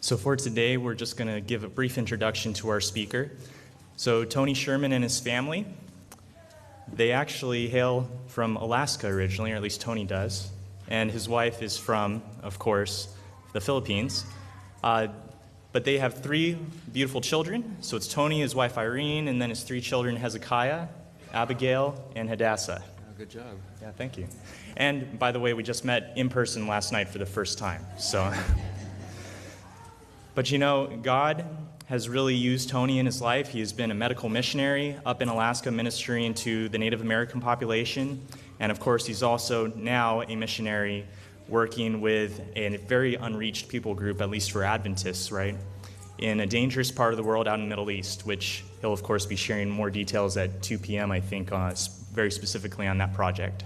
So for today, we're just going to give a brief introduction to our speaker. So Tony Sherman and his family, they actually hail from Alaska originally, or at least Tony does. And his wife is from, of course, the Philippines. But they have three beautiful children. So it's Tony, his wife Irene, and then his three children, Hezekiah, Abigail, and Hadassah. Oh, good job. Yeah, thank you. And by the way, we just met in person last night for the first time. So, but you know, God has really used Tony in his life. He has been a medical missionary up in Alaska ministering to the Native American population. And of course, he's also now a missionary working with a very unreached people group, at least for Adventists, right, in a dangerous part of the world out in the Middle East, which he'll, of course, be sharing more details at 2 p.m., I think, very specifically on that project.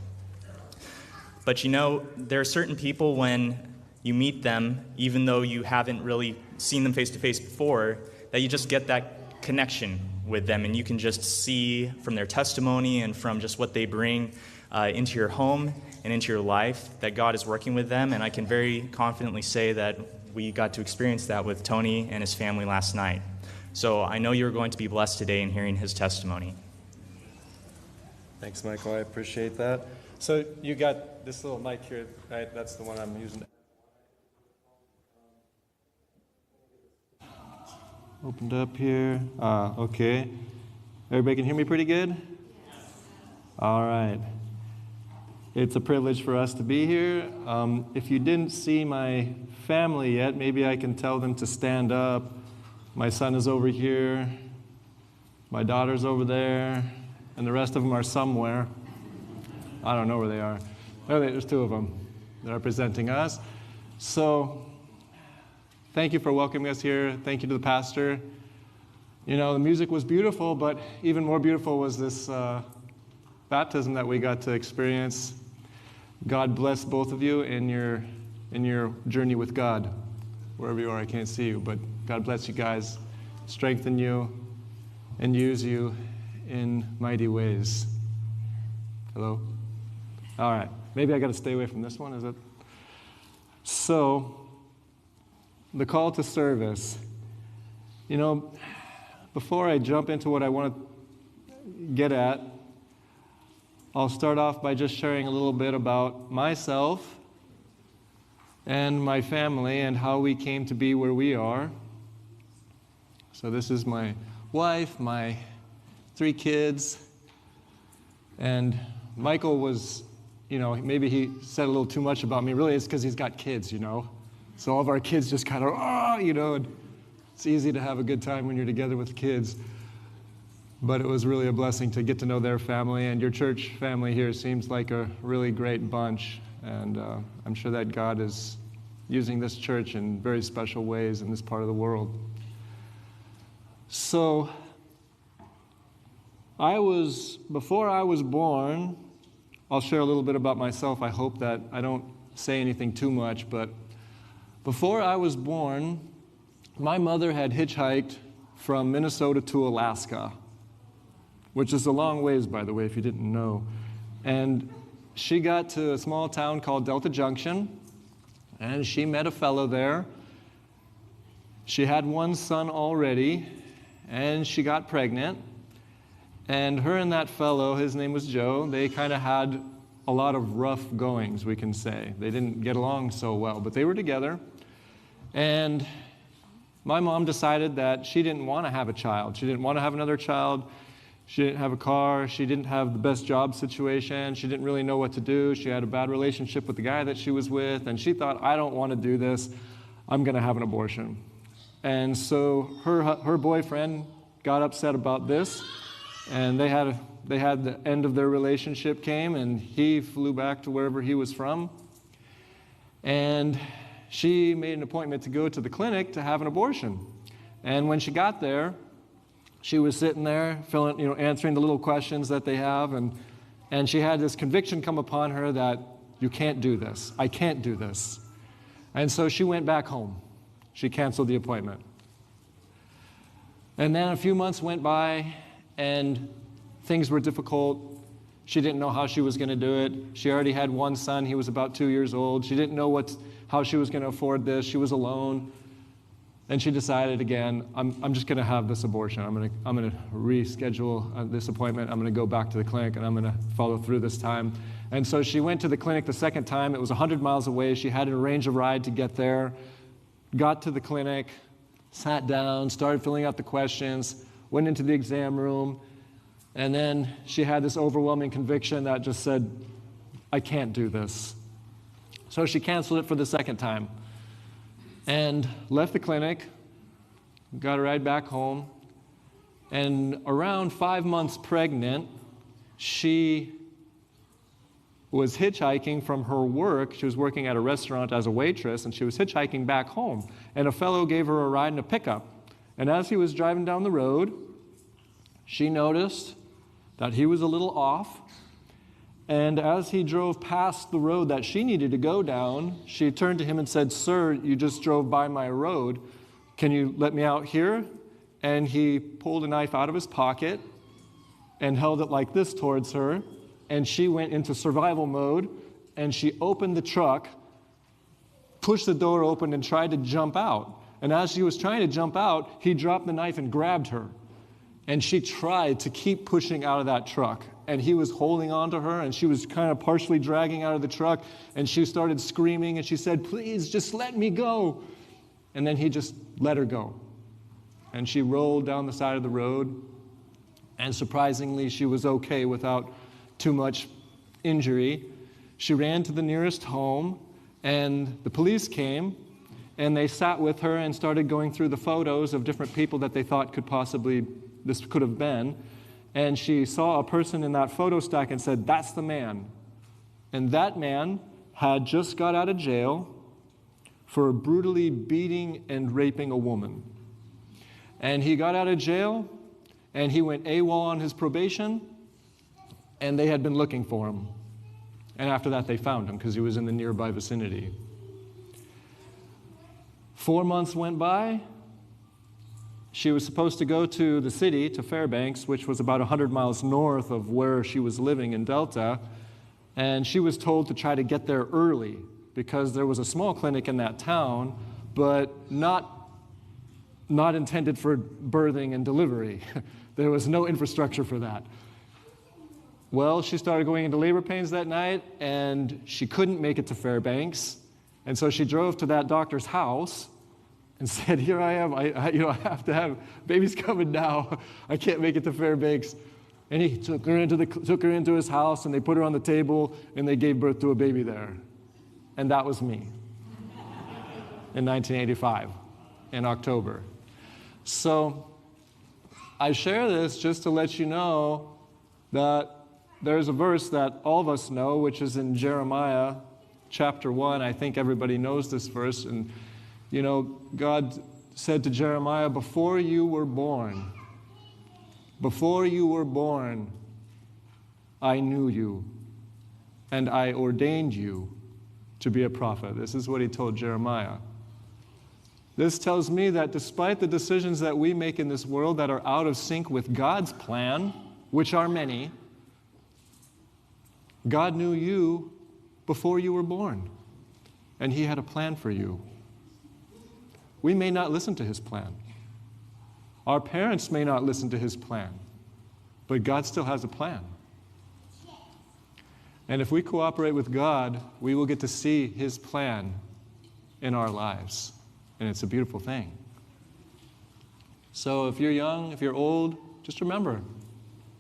But you know, there are certain people when you meet them, even though you haven't really seen them face-to-face before, that you just get that connection with them, and you can just see from their testimony and from just what they bring into your home and into your life that God is working with them. And I can very confidently say that we got to experience that with Tony and his family last night. So I know you're going to be blessed today in hearing his testimony. Thanks, Michael. I appreciate that. So you got this little mic here, right? That's the one I'm using. Opened up here. Okay. Everybody can hear me pretty good? Yes. All right. It's a privilege for us to be here. If you didn't see my family yet, maybe I can tell them to stand up. My son is over here. My daughter's over there. And the rest of them are somewhere. I don't know where they are. Oh, there's two of them that are presenting us. So thank you for welcoming us here. Thank you to the pastor. You know, the music was beautiful, but even more beautiful was this baptism that we got to experience. God bless both of you in your journey with God. Wherever you are, I can't see you, but God bless you guys, strengthen you, and use you in mighty ways. Hello? All right. Maybe I got to stay away from this one, is it? So, the call to service. You know, before I jump into what I want to get at, I'll start off by just sharing a little bit about myself and my family and how we came to be where we are. So this is my wife, my 3 kids, and Michael was, you know, maybe he said a little too much about me. Really, it's because he's got kids, you know. So all of our kids just kind of, you know, and it's easy to have a good time when you're together with kids. But it was really a blessing to get to know their family, and your church family here seems like a really great bunch. And I'm sure that God is using this church in very special ways in this part of the world. So, before I was born, I'll share a little bit about myself. I hope that I don't say anything too much, but before I was born, my mother had hitchhiked from Minnesota to Alaska, which is a long ways, by the way, if you didn't know. And she got to a small town called Delta Junction, and she met a fellow there. She had 1 son already, and she got pregnant. And her and that fellow, his name was Joe, they kind of had a lot of rough goings, we can say. They didn't get along so well, but they were together. And my mom decided that she didn't want to have a child. She didn't want to have another child. She didn't have a car. She didn't have the best job situation. She didn't really know what to do. She had a bad relationship with the guy that she was with. And she thought, I don't want to do this. I'm going to have an abortion. And so her boyfriend got upset about this. And they had the end of their relationship came, and he flew back to wherever he was from. And she made an appointment to go to the clinic to have an abortion. And when she got there, she was sitting there, answering the little questions that they have, and she had this conviction come upon her that you can't do this. I can't do this. And so she went back home. She canceled the appointment. And then a few months went by, and things were difficult. She didn't know how she was going to do it. She already had 1 son. He was about 2 years old. She didn't know how she was going to afford this. She was alone. And she decided again, I'm just going to have this abortion. I'm going to reschedule this appointment. I'm going to go back to the clinic, and I'm going to follow through this time. And so she went to the clinic the second time. It was 100 miles away. She had to arrange a ride to get there. Got to the clinic, sat down, started filling out the questions, went into the exam room, and then she had this overwhelming conviction that just said, I can't do this. So she canceled it for the second time and left the clinic, got a ride back home, and around 5 months pregnant, she was hitchhiking from her work. She was working at a restaurant as a waitress, and she was hitchhiking back home. And a fellow gave her a ride in a pickup. And as he was driving down the road, she noticed that he was a little off. And as he drove past the road that she needed to go down, she turned to him and said, "Sir, you just drove by my road. Can you let me out here?" And he pulled a knife out of his pocket and held it like this towards her. And she went into survival mode, and she opened the truck, pushed the door open, and tried to jump out. And as she was trying to jump out, he dropped the knife and grabbed her. And she tried to keep pushing out of that truck. And he was holding on to her, and she was kind of partially dragging out of the truck, and she started screaming, and she said, "Please, just let me go." And then he just let her go. And she rolled down the side of the road, and surprisingly, she was okay without too much injury. She ran to the nearest home, and the police came, and they sat with her and started going through the photos of different people that they thought this could have been. And she saw a person in that photo stack and said, "That's the man." And that man had just got out of jail for brutally beating and raping a woman. And he got out of jail, and he went AWOL on his probation, and they had been looking for him. And after that, they found him because he was in the nearby vicinity. 4 months went by. She was supposed to go to the city, to Fairbanks, which was about 100 miles north of where she was living in Delta. And she was told to try to get there early because there was a small clinic in that town, but not intended for birthing and delivery. There was no infrastructure for that. Well, she started going into labor pains that night, and she couldn't make it to Fairbanks. And so she drove to that doctor's house and said, "Here I am. I have to have baby's coming now. I can't make it to Fairbanks." And he took her into his house, and they put her on the table, and they gave birth to a baby there. And that was me in 1985, in October. So I share this just to let you know that there's a verse that all of us know, which is in Jeremiah chapter 1. I think everybody knows this verse. And God said to Jeremiah, before you were born, I knew you, and I ordained you to be a prophet. This is what he told Jeremiah. This tells me that despite the decisions that we make in this world that are out of sync with God's plan, which are many, God knew you before you were born, and he had a plan for you. We may not listen to his plan. Our parents may not listen to his plan, but God still has a plan. And if we cooperate with God, we will get to see his plan in our lives. And it's a beautiful thing. So if you're young, if you're old, just remember,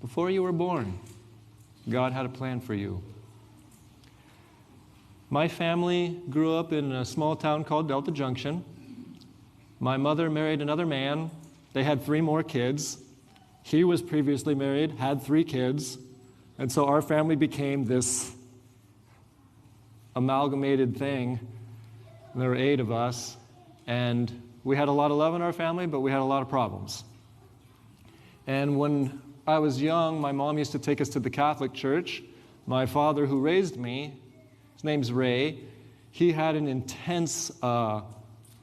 before you were born, God had a plan for you. My family grew up in a small town called Delta Junction. My mother married another man. They had 3 more kids. He was previously married, had 3 kids. And so our family became this amalgamated thing. There were 8 of us. And we had a lot of love in our family, but we had a lot of problems. And when I was young, my mom used to take us to the Catholic Church. My father, who raised me, his name's Ray, he had an intense,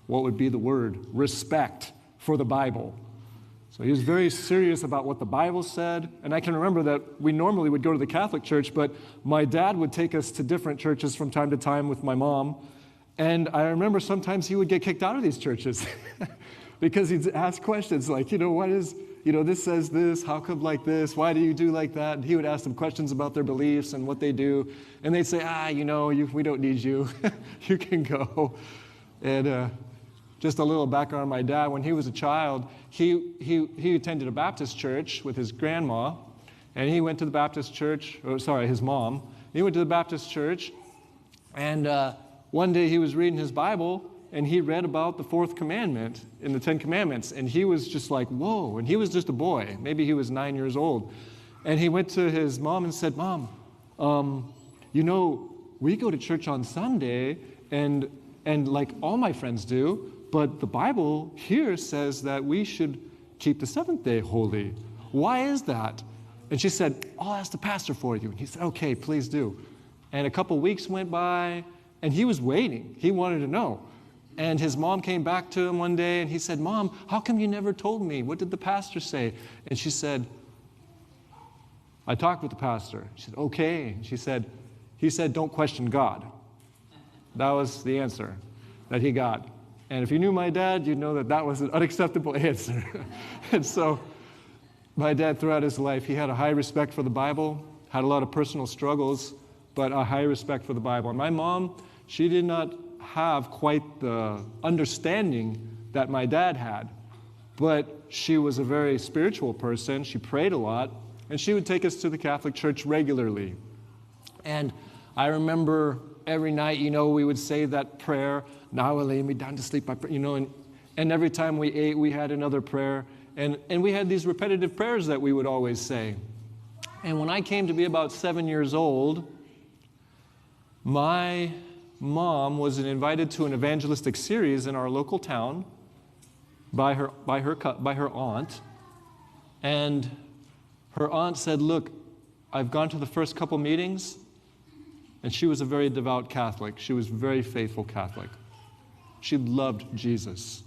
respect for the Bible. So he was very serious about what the Bible said. And I can remember that we normally would go to the Catholic Church, but my dad would take us to different churches from time to time with my mom. And I remember sometimes he would get kicked out of these churches because he'd ask questions like, what is, this says this, how come like this, why do you do like that? And he would ask them questions about their beliefs and what they do. And they'd say, we don't need you. You can go. And just a little background on my dad. When he was a child, he attended a Baptist church with his grandma. And he went to the Baptist church, his mom. He went to the Baptist church. And one day he was reading his Bible, and he read about the fourth commandment in the 10 Commandments. And he was just like, whoa. And he was just a boy. Maybe he was 9 years old. And he went to his mom and said, Mom, we go to church on Sunday, and like all my friends do, but the Bible here says that we should keep the seventh day holy. Why is that? And she said, I'll ask the pastor for you. And he said, okay, please do. And a couple weeks went by, and he was waiting. He wanted to know. And his mom came back to him one day, and he said, Mom, how come you never told me? What did the pastor say? And she said, I talked with the pastor. She said, okay. And he said, don't question God. That was the answer that he got. And if you knew my dad, you'd know that that was an unacceptable answer. And so my dad, throughout his life, he had a high respect for the Bible, had a lot of personal struggles, but a high respect for the Bible. And my mom, she did not have quite the understanding that my dad had, but she was a very spiritual person. She prayed a lot, and she would take us to the Catholic Church regularly. And I remember every night, we would say that prayer, now I will lay me down to sleep, and every time we ate, we had another prayer, and we had these repetitive prayers that we would always say. And when I came to be about 7 years old, my mom was invited to an evangelistic series in our local town by her aunt, and her aunt said, look, I've gone to the first couple meetings, and she was a very devout Catholic. She was a very faithful Catholic. She loved Jesus,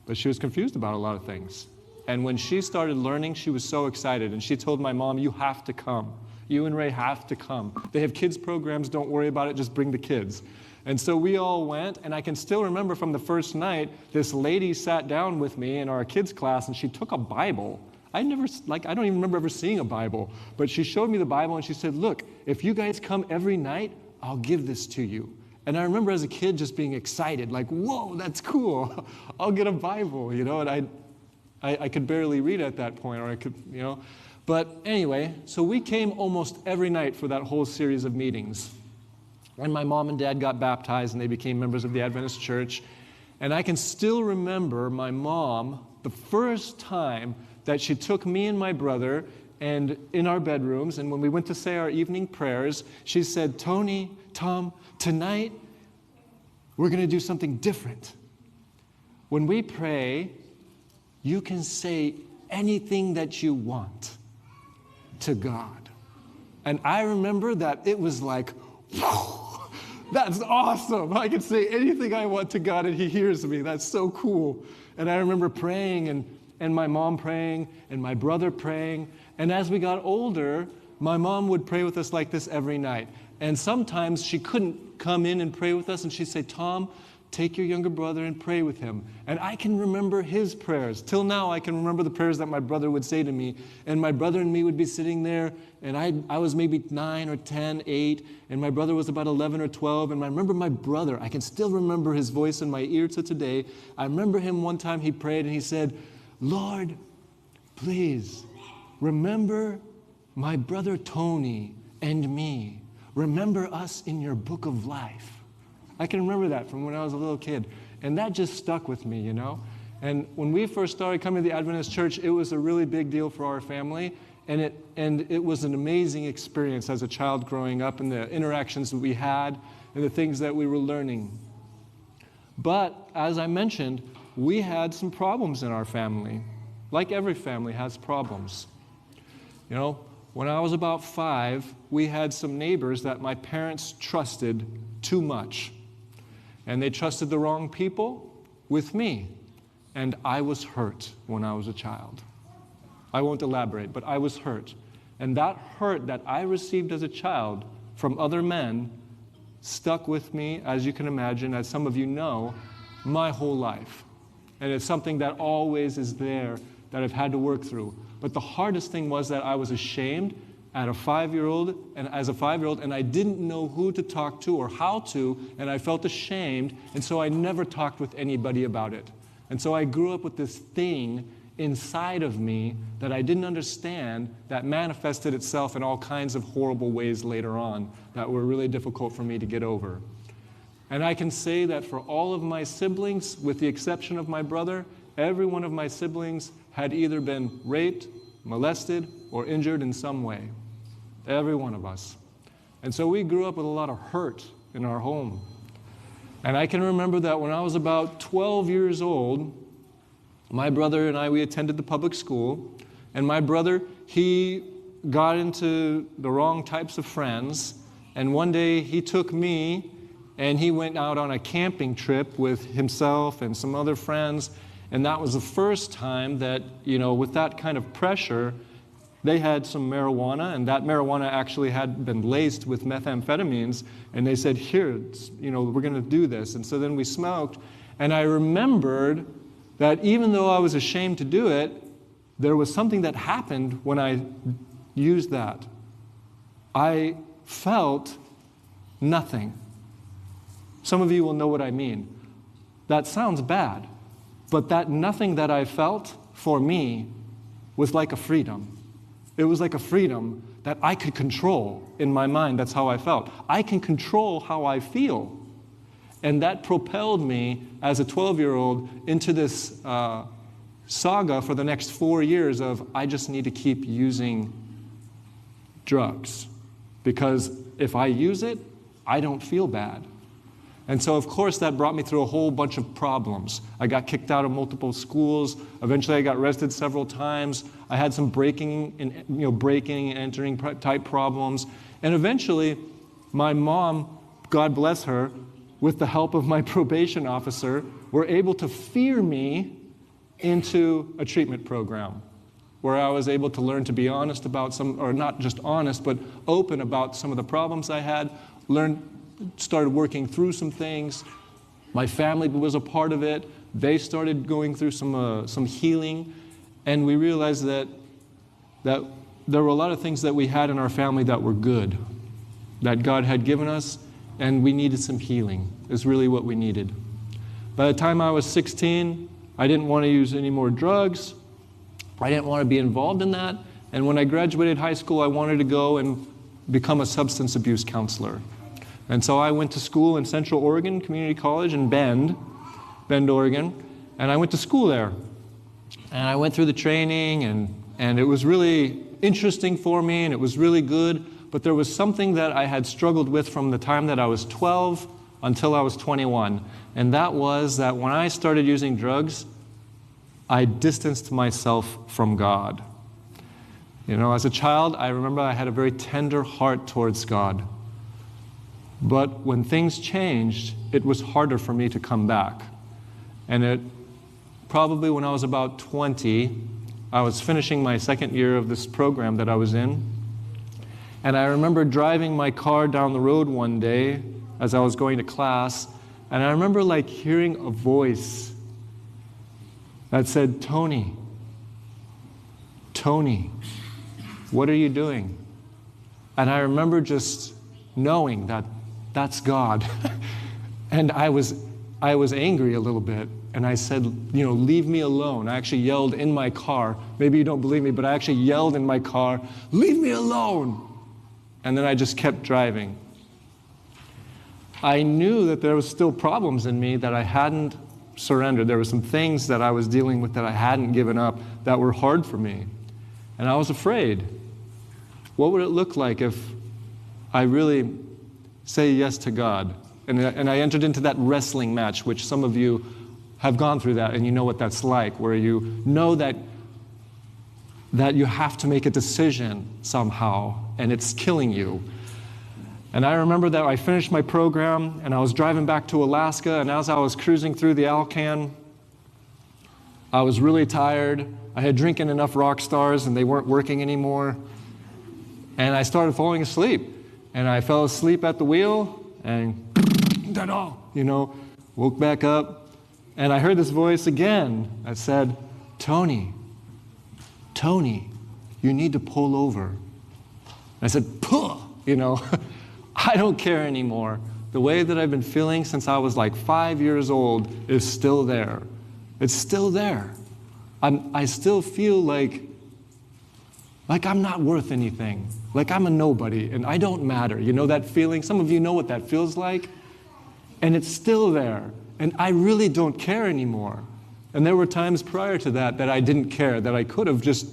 but she was confused about a lot of things. And when she started learning, she was so excited, and she told my mom, you have to come. You and Ray have to come. They have kids programs, don't worry about it, just bring the kids. And so we all went, and I can still remember from the first night, this lady sat down with me in our kids class, and she took a Bible. I don't even remember ever seeing a Bible, but she showed me the Bible, and she said, look, if you guys come every night, I'll give this to you. And I remember as a kid just being excited, like, whoa, that's cool. I'll get a Bible, and I could barely read at that point, or I could, But anyway, so we came almost every night for that whole series of meetings. And my mom and dad got baptized, and they became members of the Adventist Church. And I can still remember my mom, the first time that she took me and my brother and in our bedrooms, and when we went to say our evening prayers, she said, Tom, tonight we're going to do something different. When we pray, you can say anything that you want to God. And I remember that it was like, whoa, that's awesome. I can say anything I want to God and He hears me. That's so cool. And I remember praying and my mom praying and my brother praying. And as we got older, my mom would pray with us like this every night. And sometimes she couldn't come in and pray with us, and she'd say, Tom, take your younger brother and pray with him. And I can remember his prayers. Till now, I can remember the prayers that my brother would say to me. And my brother and me would be sitting there, and I was maybe 9 or 10, 8, and my brother was about 11 or 12. And I remember my brother, I can still remember his voice in my ear to today. I remember him one time he prayed, and he said, Lord, please remember my brother Tony and me. Remember us in your book of life. I can remember that from when I was a little kid. And that just stuck with me, And when we first started coming to the Adventist Church, it was a really big deal for our family. And it was an amazing experience as a child growing up, and the interactions that we had and the things that we were learning. But as I mentioned, we had some problems in our family. Like every family has problems. When I was about 5, we had some neighbors that my parents trusted too much. And they trusted the wrong people with me. And I was hurt when I was a child. I won't elaborate, but I was hurt. And that hurt that I received as a child from other men stuck with me, as you can imagine, as some of you know, my whole life. And it's something that always is there that I've had to work through. But the hardest thing was that I was ashamed as a 5-year-old, and I didn't know who to talk to or how to, and I felt ashamed, and so I never talked with anybody about it. And so I grew up with this thing inside of me that I didn't understand that manifested itself in all kinds of horrible ways later on that were really difficult for me to get over. And I can say that for all of my siblings, with the exception of my brother, every one of my siblings had either been raped, molested, or injured in some way. Every one of us. And so we grew up with a lot of hurt in our home. And I can remember that when I was about 12 years old, my brother and I, we attended the public school, and my brother, he got into the wrong types of friends, and one day he took me and he went out on a camping trip with himself and some other friends, and that was the first time that, with that kind of pressure, they had some marijuana, and that marijuana actually had been laced with methamphetamines, and they said, here, we're going to do this. And so then we smoked, and I remembered that even though I was ashamed to do it, there was something that happened when I used that. I felt nothing. Some of you will know what I mean. That sounds bad, but that nothing that I felt for me was like a freedom. It was like a freedom that I could control in my mind. That's how I felt. I can control how I feel. And that propelled me as a 12-year-old into this saga for the next 4 years of I just need to keep using drugs. Because if I use it, I don't feel bad. And so, of course, that brought me through a whole bunch of problems. I got kicked out of multiple schools. Eventually, I got arrested several times. I had some breaking and entering type problems. And eventually, my mom, God bless her, with the help of my probation officer, were able to fear me into a treatment program where I was able to learn to be honest about or not just honest, but open about some of the problems I had, started working through some things. My family was a part of it. They started going through some healing, and we realized that there were a lot of things that we had in our family that were good, that God had given us, and we needed some healing, is really what we needed. By the time I was 16, I didn't want to use any more drugs. I didn't want to be involved in that. And when I graduated high school, I wanted to go and become a substance abuse counselor. And so I went to school in Central Oregon Community College in Bend, Oregon, and I went to school there. And I went through the training, and it was really interesting for me, and it was really good. But there was something that I had struggled with from the time that I was 12 until I was 21. And that was that when I started using drugs, I distanced myself from God. As a child, I remember I had a very tender heart towards God. But when things changed, it was harder for me to come back. And probably when I was about 20, I was finishing my second year of this program that I was in. And I remember driving my car down the road one day as I was going to class, and I remember hearing a voice that said, Tony, what are you doing? And I remember just knowing that that's God. And I was angry a little bit, and I said, leave me alone. I actually yelled in my car. Maybe you don't believe me, but I actually yelled in my car, leave me alone. And then I just kept driving. I knew that there was still problems in me that I hadn't surrendered. There were some things that I was dealing with that I hadn't given up that were hard for me. And I was afraid. What would it look like if I really say yes to God? And I entered into that wrestling match, which some of you have gone through that, and you know what that's like, where you know that you have to make a decision somehow, and it's killing you. And I remember that I finished my program, and I was driving back to Alaska, and as I was cruising through the Alcan, I was really tired. I had drinking enough rock stars, and they weren't working anymore. And I started falling asleep. And I fell asleep at the wheel, and woke back up. And I heard this voice again that said, Tony, you need to pull over. And I said, puh, I don't care anymore. The way that I've been feeling since I was like 5 years old is still there. It's still there. I still feel like I'm not worth anything, like I'm a nobody and I don't matter. You know that feeling? Some of you know what that feels like. And it's still there. And I really don't care anymore. And there were times prior to that I didn't care, that I could have just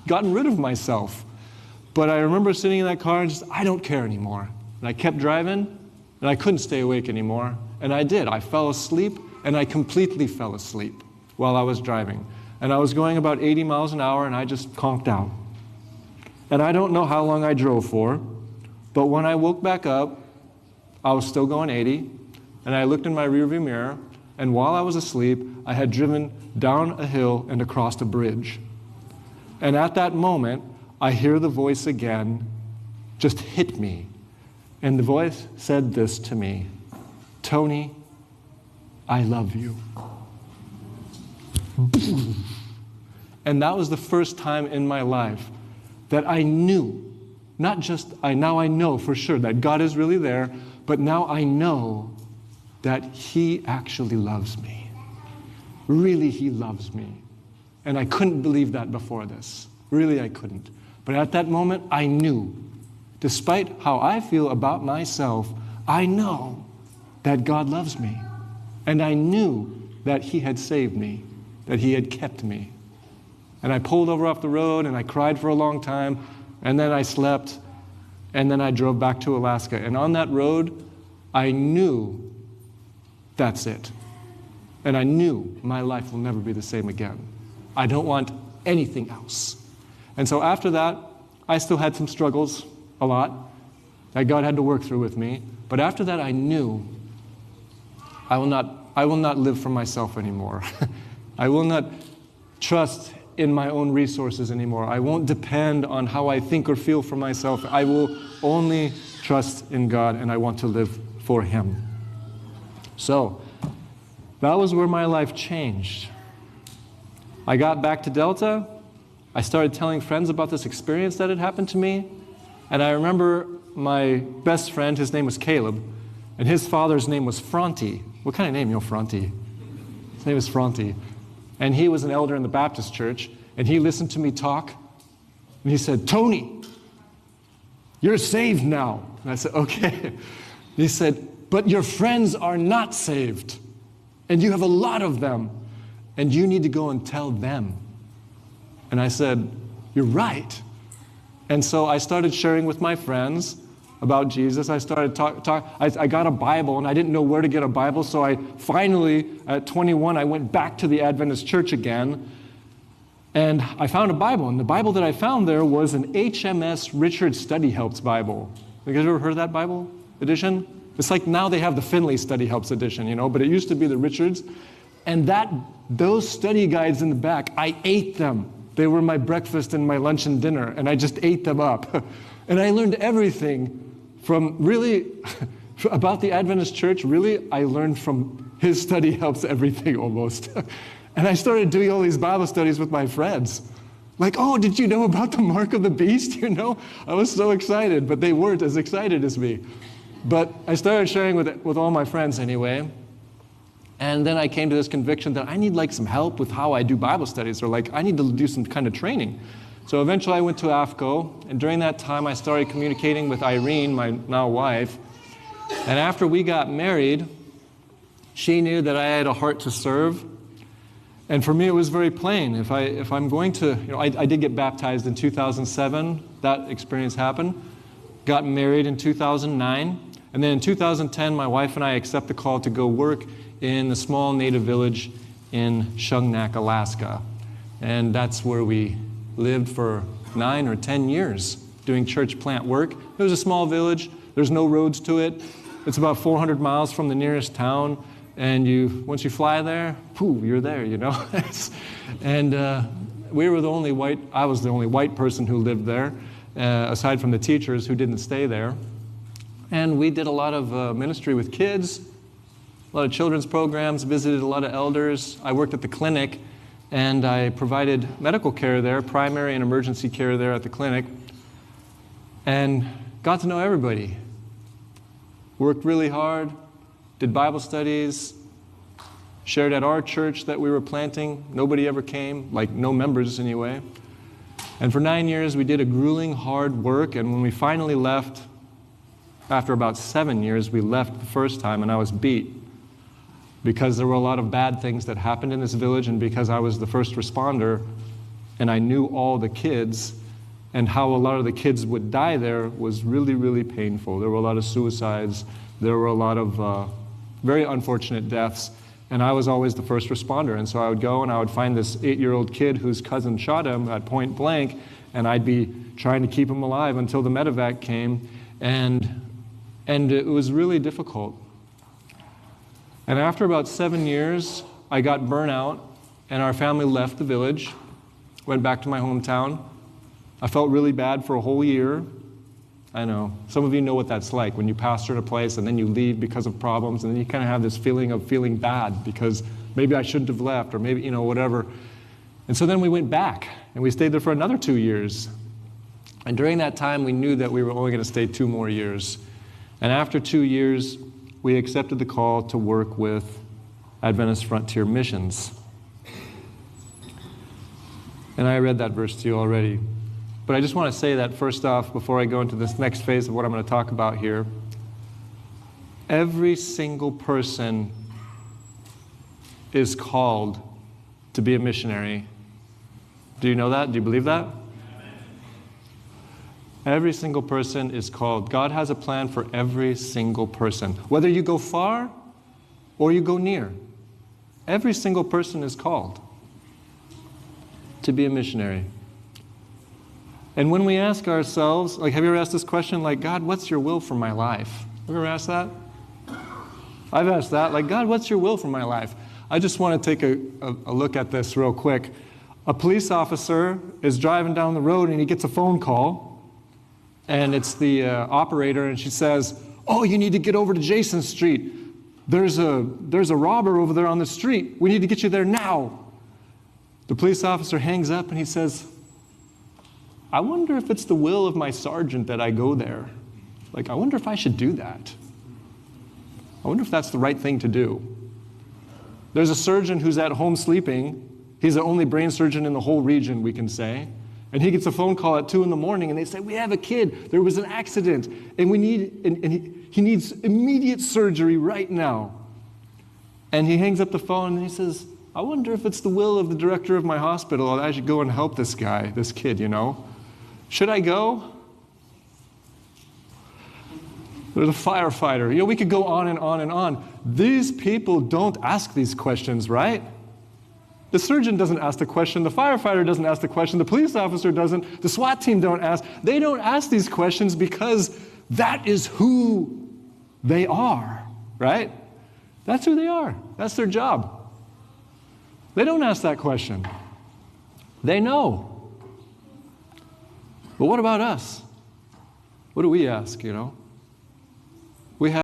gotten rid of myself. But I remember sitting in that car and just, I don't care anymore. And I kept driving, and I couldn't stay awake anymore. And I did. I fell asleep, and I completely fell asleep while I was driving. And I was going about 80 miles an hour, and I just conked out. And I don't know how long I drove for, but when I woke back up, I was still going 80, and I looked in my rearview mirror, and while I was asleep, I had driven down a hill and across a bridge. And at that moment, I hear the voice again just hit me. And the voice said this to me, Tony, I love you. And that was the first time in my life that I knew, now I know for sure that God is really there, but now I know that He actually loves me. Really, He loves me. And I couldn't believe that before this. Really, I couldn't. But at that moment, I knew, despite how I feel about myself, I know that God loves me. And I knew that He had saved me, that He had kept me. And I pulled over off the road, and I cried for a long time, and then I slept, and then I drove back to Alaska. And on that road, I knew that's it. And I knew my life will never be the same again. I don't want anything else. And so after that, I still had some struggles, a lot, that God had to work through with me. But after that, I knew I will not live for myself anymore. I will not trust in my own resources anymore. I won't depend on how I think or feel for myself. I will only trust in God, and I want to live for Him. So, that was where my life changed. I got back to Delta. I started telling friends about this experience that had happened to me. And I remember my best friend, his name was Caleb, and his father's name was Fronti. What kind of name, Fronti? His name is Fronti. And he was an elder in the Baptist church, and he listened to me talk, and he said, Tony, you're saved now. And I said, okay. He said, but your friends are not saved, and you have a lot of them, and you need to go and tell them. And I said, you're right. And so I started sharing with my friends about Jesus. I started I got a Bible, and I didn't know where to get a Bible, so I finally, at 21, I went back to the Adventist church again, and I found a Bible. And the Bible that I found there was an HMS Richard Study Helps Bible. Have you guys ever heard of that Bible edition? It's like now they have the Finley Study Helps edition, but it used to be the Richards. And those study guides in the back, I ate them. They were my breakfast and my lunch and dinner, and I just ate them up. And I learned everything from really, about the Adventist church, really, I learned from his study helps everything almost. And I started doing all these Bible studies with my friends. Like, oh, did you know about the mark of the beast? I was so excited, but they weren't as excited as me. But I started sharing with all my friends anyway. And then I came to this conviction that I need some help with how I do Bible studies, or I need to do some kind of training. So eventually I went to AFCO, and during that time I started communicating with Irene, my now wife. And after we got married, she knew that I had a heart to serve. And for me it was very plain. If I'm going to, I did get baptized in 2007, that experience happened. Got married in 2009, and then in 2010 my wife and I accept the call to go work in a small native village in Shungnak, Alaska. And that's where we lived for 9 or 10 years doing church plant work. It was a small village. There's no roads to it. It's about 400 miles from the nearest town. And once you fly there, you're there, And we were the only I was the only white person who lived there, aside from the teachers who didn't stay there. And we did a lot of ministry with kids, a lot of children's programs, visited a lot of elders. I worked at the clinic, and I provided medical care there, primary and emergency care there at the clinic, and got to know everybody. Worked really hard, did Bible studies, shared at our church that we were planting. Nobody ever came, like no members anyway. And for 9 years, we did a grueling, hard work, and when we finally left, after about 7 years, we left the first time, and I was beat because there were a lot of bad things that happened in this village, and because I was the first responder, and I knew all the kids, and how a lot of the kids would die there was really, really painful. There were a lot of suicides. There were a lot of very unfortunate deaths. And I was always the first responder. And so I would go and I would find this 8-year-old kid whose cousin shot him at point blank, and I'd be trying to keep him alive until the medevac came. And it was really difficult. And after about 7 years, I got burnout, and our family left the village, went back to my hometown. I felt really bad for a whole year. I know. Some of you know what that's like when you pastor at a place and then you leave because of problems, and then you kind of have this feeling of feeling bad because maybe I shouldn't have left, or maybe, whatever. And so then we went back, and we stayed there for another 2 years. And during that time, we knew that we were only going to stay 2 more years. And after 2 years, we accepted the call to work with Adventist Frontier Missions. And I read that verse to you already. But I just want to say that first off, before I go into this next phase of what I'm going to talk about here. Every single person is called to be a missionary. Do you know that? Do you believe that? Every single person is called. God has a plan for every single person. Whether you go far or you go near, every single person is called to be a missionary. And when we ask ourselves, like, have you ever asked this question, like, God, what's your will for my life? Have you ever asked that? I've asked that, like, God, what's your will for my life? I just want to take a look at this real quick. A police officer is driving down the road, and he gets a phone call, and it's the operator, and she says, oh, you need to get over to Jason Street. There's a robber over there on the street. We need to get you there now. The police officer hangs up, and he says, I wonder if it's the will of my sergeant that I go there. Like, I wonder if I should do that. I wonder if that's the right thing to do. There's a surgeon who's at home sleeping. He's the only brain surgeon in the whole region, we can say. And he gets a phone call at 2 in the morning, and they say, we have a kid. There was an accident, and he needs immediate surgery right now. And he hangs up the phone, and he says, I wonder if it's the will of the director of my hospital that I should go and help this guy, this kid, Should I go? There's a firefighter. We could go on and on and on. These people don't ask these questions, right? The surgeon doesn't ask the question. The firefighter doesn't ask the question. The police officer doesn't. The SWAT team don't ask. They don't ask these questions because that is who they are, right? That's who they are. That's their job. They don't ask that question. They know. But what about us? What do we ask, We have